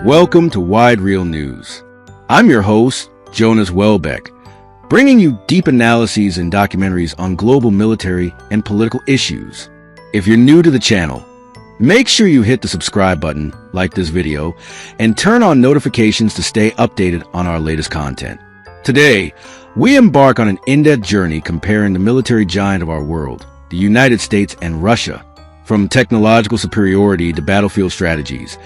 Welcome to Wide Reel News. I'm your host, Jonas Welbeck, bringing you deep analyses and documentaries on global military and political issues. If you're new to the channel, make sure you hit the subscribe button, like this video, and turn on notifications to stay updated on our latest content. Today, we embark on an in-depth journey comparing the military giant of our world, the United States and Russia. From technological superiority to battlefield strategies,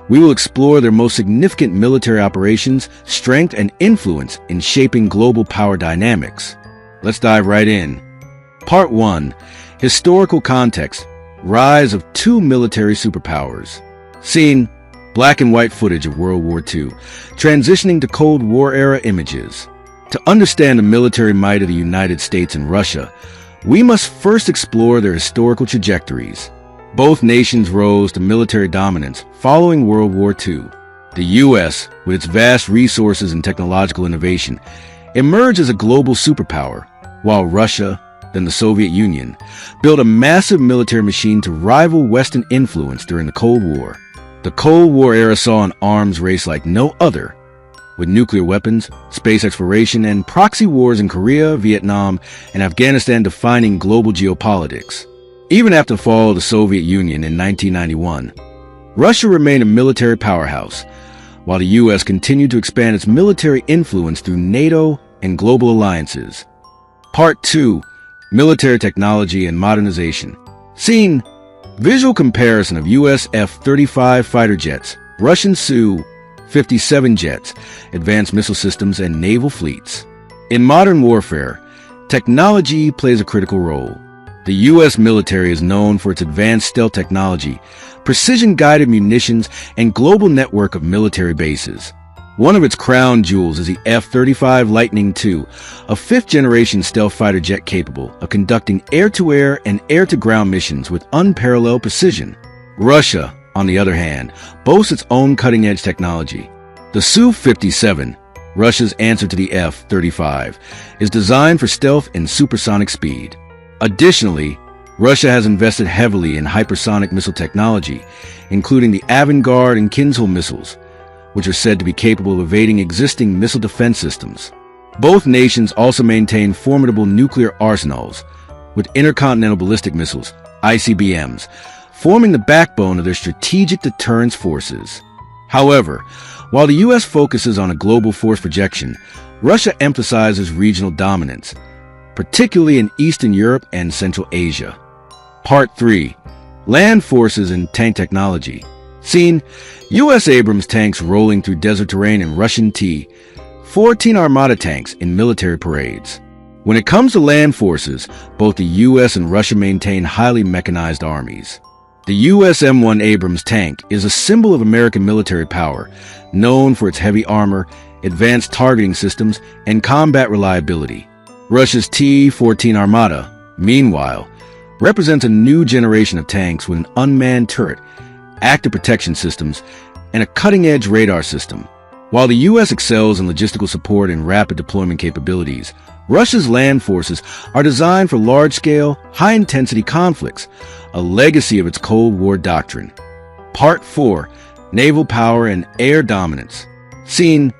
we will explore their most significant military operations, strength, and influence in shaping global power dynamics. Let's dive right in. Part 1. Historical context. Rise of two military superpowers. Scene: black and white footage of World War II, transitioning to Cold War-era images. To understand the military might of the United States and Russia, we must first explore their historical trajectories. Both nations rose to military dominance following World War II. The U.S., with its vast resources and technological innovation, emerged as a global superpower, while Russia, then the Soviet Union, built a massive military machine to rival Western influence during the Cold War. The Cold War era saw an arms race like no other, with nuclear weapons, space exploration, and proxy wars in Korea, Vietnam, and Afghanistan defining global geopolitics. Even after the fall of the Soviet Union in 1991, Russia remained a military powerhouse, while the U.S. continued to expand its military influence through NATO and global alliances. Part 2. Military technology and modernization. Scene: visual comparison of U.S. F-35 fighter jets, Russian Su-57 jets, advanced missile systems, and naval fleets. In modern warfare, technology plays a critical role. The U.S. military is known for its advanced stealth technology, precision-guided munitions, and global network of military bases. One of its crown jewels is the F-35 Lightning II, a fifth-generation stealth fighter jet capable of conducting air-to-air and air-to-ground missions with unparalleled precision. Russia, on the other hand, boasts its own cutting-edge technology. The Su-57, Russia's answer to the F-35, is designed for stealth and supersonic speed. Additionally, Russia has invested heavily in hypersonic missile technology, including the Avangard and Kinzhal missiles, which are said to be capable of evading existing missile defense systems. Both nations also maintain formidable nuclear arsenals, with intercontinental ballistic missiles, ICBMs, forming the backbone of their strategic deterrence forces. However, while the U.S. focuses on a global force projection, Russia emphasizes regional dominance, particularly in Eastern Europe and Central Asia. Part 3. Land forces and tank technology. Scene: U.S. Abrams tanks rolling through desert terrain and Russian T-14 Armata tanks in military parades. When it comes to land forces, both the U.S. and Russia maintain highly mechanized armies. The U.S. M1 Abrams tank is a symbol of American military power, known for its heavy armor, advanced targeting systems, and combat reliability. Russia's T-14 Armata, meanwhile, represents a new generation of tanks with an unmanned turret, active protection systems, and a cutting-edge radar system. While the U.S. excels in logistical support and rapid deployment capabilities, Russia's land forces are designed for large-scale, high-intensity conflicts, a legacy of its Cold War doctrine. Part 4. Naval power and air dominance. Scene: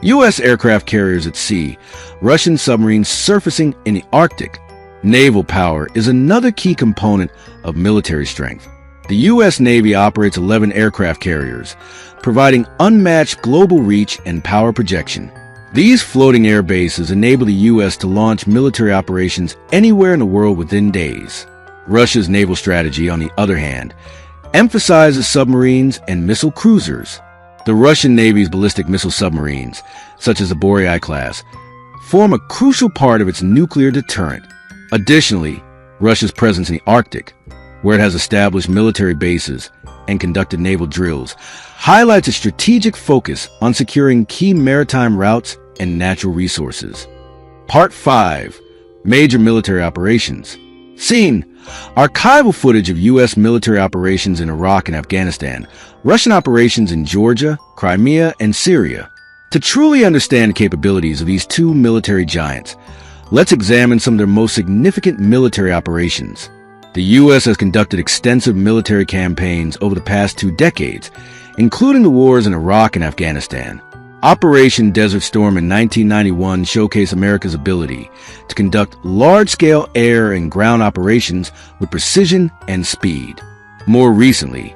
U.S. aircraft carriers at sea, Russian submarines surfacing in the Arctic. Naval power is another key component of military strength. The U.S. Navy operates 11 aircraft carriers, providing unmatched global reach and power projection. These floating air bases enable the U.S. to launch military operations anywhere in the world within days. Russia's naval strategy, on the other hand, emphasizes submarines and missile cruisers. The Russian Navy's ballistic missile submarines, such as the Boryai class, form a crucial part of its nuclear deterrent. Additionally, Russia's presence in the Arctic, where it has established military bases and conducted naval drills, highlights a strategic focus on securing key maritime routes and natural resources. Part 5. Major military operations. Scene: archival footage of U.S. military operations in Iraq and Afghanistan, Russian operations in Georgia, Crimea, and Syria. To truly understand the capabilities of these two military giants, let's examine some of their most significant military operations. The U.S. has conducted extensive military campaigns over the past 2 decades, including the wars in Iraq and Afghanistan. Operation Desert Storm in 1991 showcased America's ability to conduct large-scale air and ground operations with precision and speed. More recently,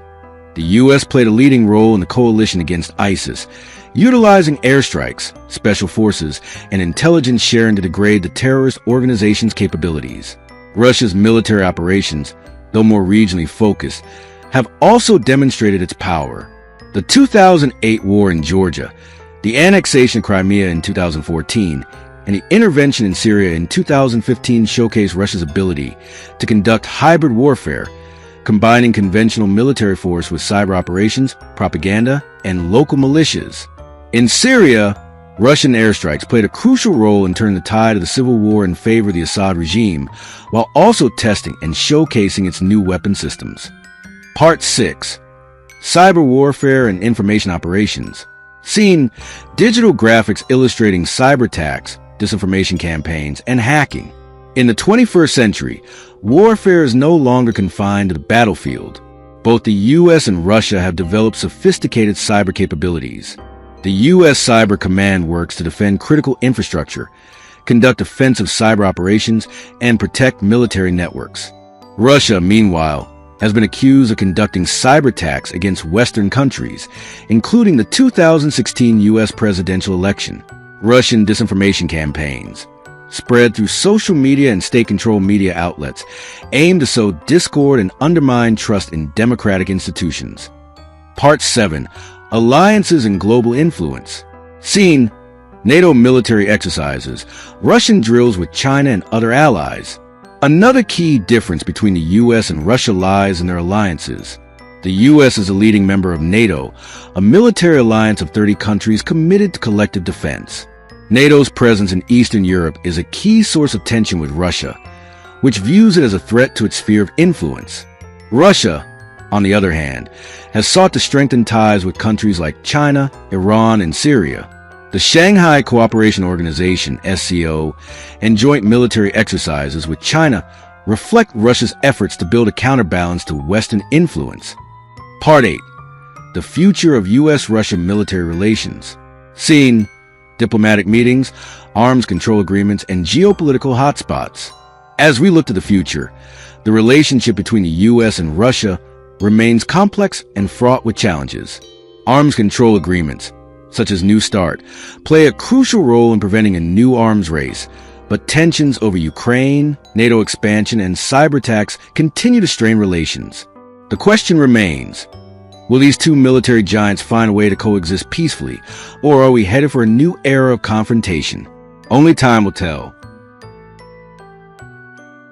the U.S. played a leading role in the coalition against ISIS, utilizing airstrikes, special forces, and intelligence sharing to degrade the terrorist organization's capabilities. Russia's military operations, though more regionally focused, have also demonstrated its power. The 2008 war in Georgia, the annexation of Crimea in 2014, and the intervention in Syria in 2015 showcased Russia's ability to conduct hybrid warfare, combining conventional military force with cyber operations, propaganda, and local militias. In Syria, Russian airstrikes played a crucial role in turning the tide of the civil war in favor of the Assad regime, while also testing and showcasing its new weapon systems. Part 6. Cyber Warfare and Information Operations. Seen digital graphics illustrating cyber attacks, disinformation campaigns, and hacking. In the 21st century, warfare is no longer confined to the battlefield. Both the U.S. and Russia have developed sophisticated cyber capabilities. The U.S. Cyber Command works to defend critical infrastructure, conduct offensive cyber operations, and protect military networks. Russia, meanwhile, has been accused of conducting cyber attacks against Western countries, including the 2016 U.S. presidential election. Russian disinformation campaigns, spread through social media and state-controlled media outlets, aim to sow discord and undermine trust in democratic institutions. Part 7. Alliances and Global Influence. Seen NATO military exercises, Russian drills with China and other allies. Another key difference between the U.S. and Russia lies in their alliances. The U.S. is a leading member of NATO, a military alliance of 30 countries committed to collective defense. NATO's presence in Eastern Europe is a key source of tension with Russia, which views it as a threat to its sphere of influence. Russia, on the other hand, has sought to strengthen ties with countries like China, Iran, and Syria. The Shanghai Cooperation Organization, SCO, and joint military exercises with China reflect Russia's efforts to build a counterbalance to Western influence. Part 8. The Future of U.S.-Russia Military Relations. Seen diplomatic meetings, arms control agreements, and geopolitical hotspots. As we look to the future, the relationship between the U.S. and Russia remains complex and fraught with challenges. Arms control agreements, such as New START, play a crucial role in preventing a new arms race, but tensions over Ukraine, NATO expansion, and cyber attacks continue to strain relations. The question remains, will these two military giants find a way to coexist peacefully, or are we headed for a new era of confrontation? Only time will tell.